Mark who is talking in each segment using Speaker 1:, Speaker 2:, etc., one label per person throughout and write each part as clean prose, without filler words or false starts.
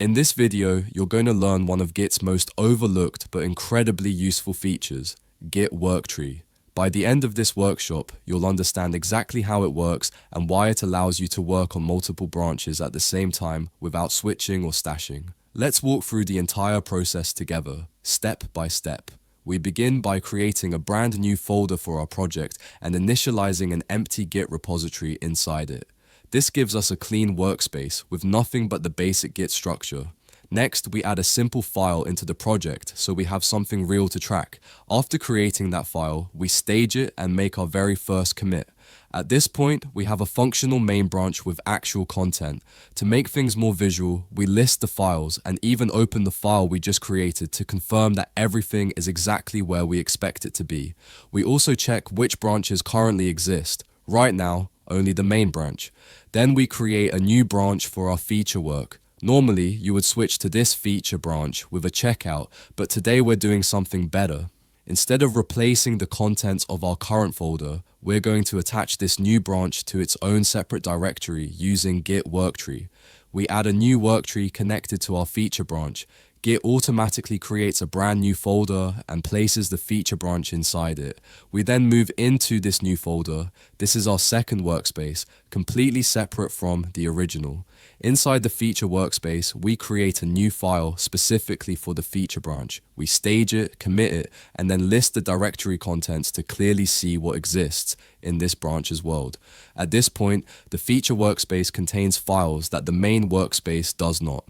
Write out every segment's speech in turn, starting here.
Speaker 1: In this video, you're going to learn one of Git's most overlooked but incredibly useful features, Git Worktree. By the end of this workshop, you'll understand exactly how it works and why it allows you to work on multiple branches at the same time without switching or stashing. Let's walk through the entire process together, step by step. We begin by creating a brand new folder for our project and initializing an empty Git repository inside it. This gives us a clean workspace with nothing but the basic Git structure. Next, we add a simple file into the project so we have something real to track. After creating that file, we stage it and make our very first commit. At this point, we have a functional main branch with actual content. To make things more visual, we list the files and even open the file we just created to confirm that everything is exactly where we expect it to be. We also check which branches currently exist. Right now, only the main branch. Then we create a new branch for our feature work. Normally, you would switch to this feature branch with a checkout, but today we're doing something better. Instead of replacing the contents of our current folder, we're going to attach this new branch to its own separate directory using Git Worktree. We add a new worktree connected to our feature branch. Git automatically creates a brand new folder and places the feature branch inside it. We then move into this new folder. This is our second workspace, completely separate from the original. Inside the feature workspace, we create a new file specifically for the feature branch. We stage it, commit it, and then list the directory contents to clearly see what exists in this branch's world. At this point, the feature workspace contains files that the main workspace does not.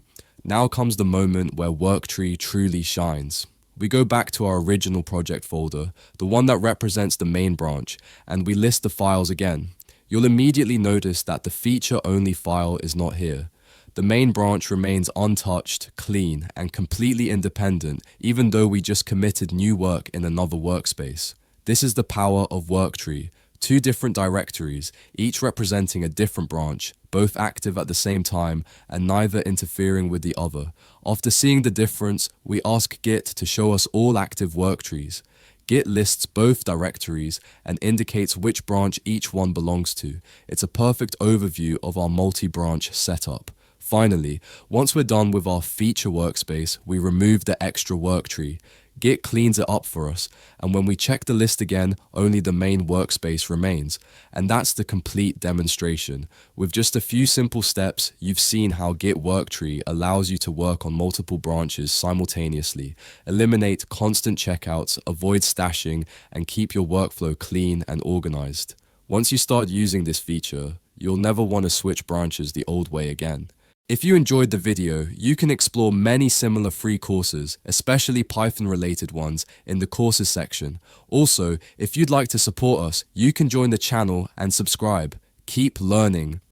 Speaker 1: Now comes the moment where Worktree truly shines. We go back to our original project folder, the one that represents the main branch, and we list the files again. You'll immediately notice that the feature-only file is not here. The main branch remains untouched, clean, and completely independent, even though we just committed new work in another workspace. This is the power of Worktree. Two different directories, each representing a different branch, both active at the same time and neither interfering with the other. After seeing the difference, we ask Git to show us all active worktrees. Git lists both directories and indicates which branch each one belongs to. It's a perfect overview of our multi-branch setup. Finally, once we're done with our feature workspace, we remove the extra worktree. Git cleans it up for us, and when we check the list again, only the main workspace remains. And that's the complete demonstration. With just a few simple steps, you've seen how Git Worktree allows you to work on multiple branches simultaneously, eliminate constant checkouts, avoid stashing, and keep your workflow clean and organized. Once you start using this feature, you'll never want to switch branches the old way again. If you enjoyed the video, you can explore many similar free courses, especially Python-related ones, in the courses section. Also, if you'd like to support us, you can join the channel and subscribe. Keep learning.